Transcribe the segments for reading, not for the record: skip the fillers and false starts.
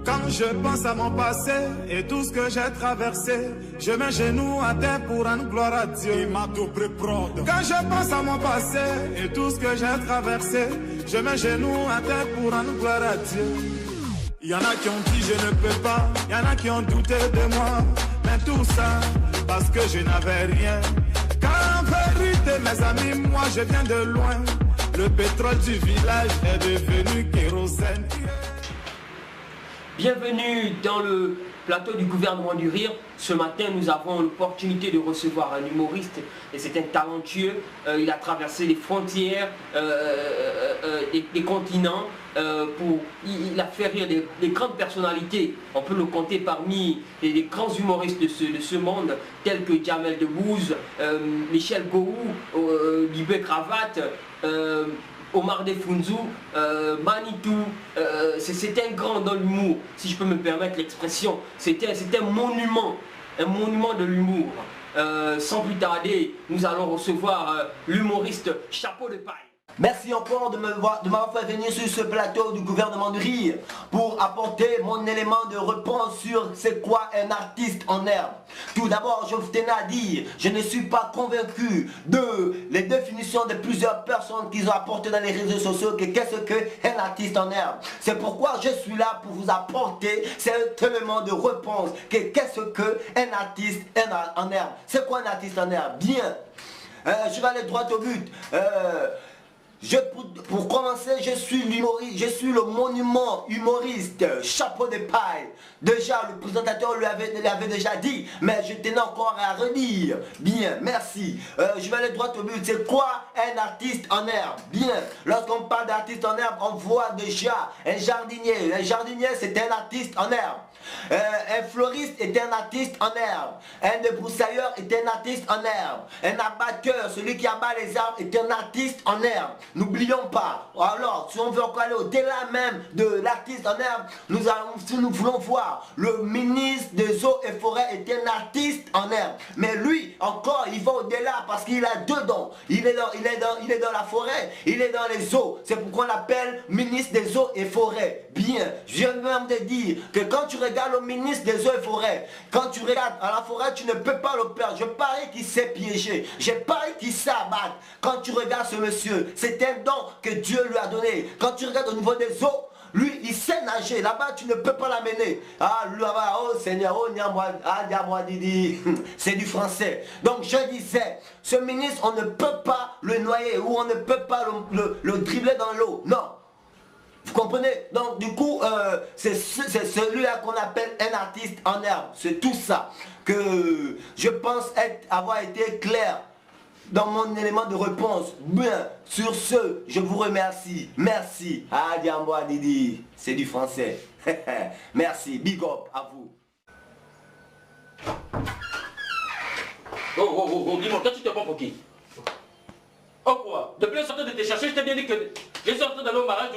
Quand je pense à mon passé et tout ce que j'ai traversé, je mets genoux à terre pour rendre gloire à Dieu. Quand je pense à mon passé et tout ce que j'ai traversé, je mets genoux à terre pour rendre gloire à Dieu. Il y en a qui ont dit je ne peux pas, il y en a qui ont douté de moi, mais tout ça parce que je n'avais rien. Car en vérité mes amis, moi je viens de loin. Le pétrole du village est devenu kérosène. Bienvenue dans le plateau du gouvernement du rire. Ce matin, nous avons l'opportunité de recevoir un humoriste et c'est un talentueux. Il a traversé les frontières des continents. Il a fait rire des grandes personnalités. On peut le compter parmi les grands humoristes de ce monde, tels que Jamel Debbouze, Michel Gou, Libé Cravate, Omar Defunzu, Manitou. C'était un grand dans l'humour, si je peux me permettre l'expression. C'était un monument de l'humour. Sans plus tarder, nous allons recevoir l'humoriste Chapeau de Paille. Merci encore de m'avoir fait venir sur ce plateau du gouvernement du rire pour apporter mon élément de réponse sur c'est quoi un artiste en herbe. Tout d'abord, je tenais à dire, je ne suis pas convaincu de les définitions de plusieurs personnes qu'ils ont apportées dans les réseaux sociaux que qu'est-ce qu'un artiste en herbe. C'est pourquoi je suis là pour vous apporter cet élément de réponse que qu'est-ce qu'un artiste en herbe. C'est quoi un artiste en herbe? Bien, je vais aller droit au but. Pour commencer, je suis l'humoriste, je suis le monument humoriste, Chapeau de Paille. Déjà, le présentateur l'avait déjà dit, mais je tenais encore à redire. Bien, merci. Je vais aller droit au but. C'est quoi un artiste en herbe? Bien, lorsqu'on parle d'artiste en herbe, on voit déjà un jardinier. Un jardinier, c'est un artiste en herbe. Un fleuriste est un artiste en herbe. Un débroussailleur est un artiste en herbe. Un abatteur, celui qui abat les arbres, est un artiste en herbe. N'oublions pas. Alors, si on veut encore aller au-delà même de l'artiste en herbe, si nous voulons voir, le ministre des eaux et forêts est un artiste en herbe. Mais lui, encore, il va au-delà parce qu'il a deux dons. Il est dans la forêt, il est dans les eaux. C'est pourquoi on l'appelle ministre des eaux et forêts. Bien, je viens même de dire que quand tu regardes le ministre des eaux et forêts, quand tu regardes à la forêt, tu ne peux pas le perdre. Je parie qu'il s'est piégé. Je parie qu'il s'abatte. Quand tu regardes ce monsieur, c'est un don que Dieu lui a donné. Quand tu regardes au niveau des eaux, lui, il sait nager. Là-bas, tu ne peux pas l'amener. Ah, là-bas, oh Seigneur, oh Niamwa Didi. C'est du français. Donc, je disais, ce ministre, on ne peut pas le noyer ou on ne peut pas le dribbler dans l'eau. Non. Vous comprenez? Donc du coup, c'est celui-là qu'on appelle un artiste en herbe. C'est tout ça que je pense avoir été clair dans mon élément de réponse. Bien, sur ce, je vous remercie. Merci. Ah, Diamboa Didi, c'est du français. Merci, big up à vous. Oh, dis-moi, toi tu te prends pour qui? Oh quoi? Depuis le sortir de te chercher, je t'ai bien dit que je suis en train d'aller au mariage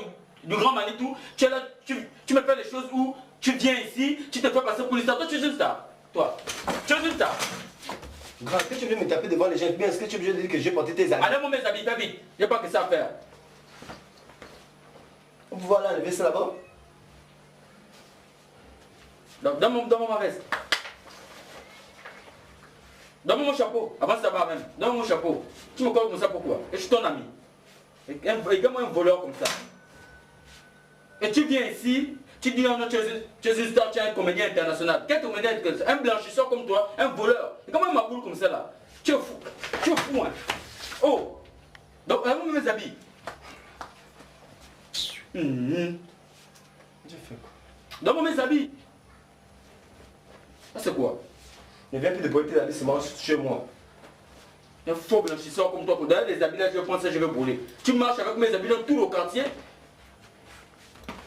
du grand Manitou. Tu es là, tu me fais les choses où tu viens ici, tu te fais passer pour l'histoire. Toi tu es une star. Toi, tu es une star. Grand, est-ce que tu veux me taper devant les gens? Bien, est-ce que tu es obligé de dire que j'ai porté tes habits? Allez-moi mes habits, fais vite. Il n'y a pas que ça à faire. On peut voir là, lever ça là-bas. Donne-moi ma veste. Donne-moi mon chapeau. Avant ça va même. Donne-moi mon chapeau. Tu me colles comme ça pourquoi? Et je suis ton ami. Et donne-moi un voleur comme ça. Et tu viens ici, tu dis non, tu es une star, tu es un comédien international. Quel comédien est ça? Un blanchisseur comme toi, un voleur. Et comment il m'aboule comme ça là? Tu es fou. Tu es fou, hein. Oh. Donc, donne-moi mes habits. Tu fais quoi? Donne-moi mes habits. Ça c'est quoi? Ne viens plus de porter tes habits, c'est moi chez moi. Un faux blanchisseur comme toi, pour donner les habits là, je vais prendre ça, je vais brûler. Tu marches avec mes habits dans tout le quartier.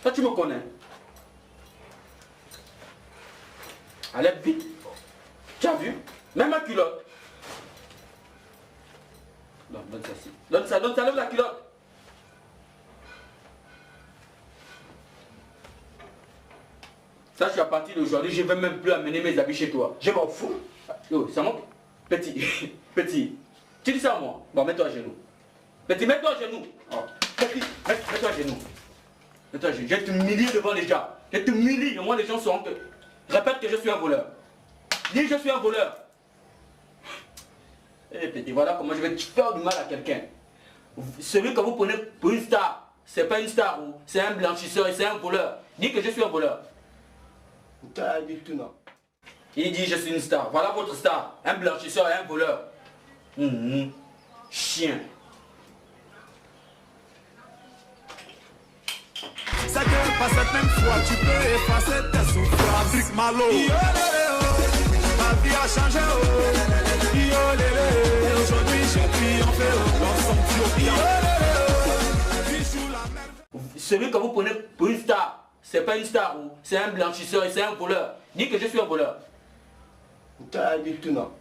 Toi, tu me connais. Allez, vite. Tu as vu? Même ma culotte. Non, donne ça ici. Donne ça, lève la culotte. Ça, je suis à partir d'aujourd'hui, je ne vais même plus amener mes habits chez toi. Je m'en fous. Oh, c'est moi. Petit, petit. Tu dis ça à moi? Bon, mets-toi à genoux. Petit, mets-toi à genoux. Oh. Petit, mets-toi à genoux. Mets-toi à genoux. Je vais t'humilier devant les gens. Je t'humilie, au moins les gens sauront que... Répète que je suis un voleur. Dis je suis un voleur. Eh petit, voilà comment je vais faire du mal à quelqu'un. Celui que vous prenez pour une star, c'est pas une star, c'est un blanchisseur et c'est un voleur. Dis que je suis un voleur. T'as dit tout non. Il dit je suis une star. Voilà votre star. Un blanchisseur et un voleur. Chien. C'est que pas cette même fois tu peux effacer tes souffrances. Patrick Malo. Ma vie a changé. Aujourd'hui j'ai triomphé. Celui que vous prenez pour une star, c'est pas une star, c'est un blanchisseur et c'est un voleur. Dis que je suis un voleur. T'as dit tout non.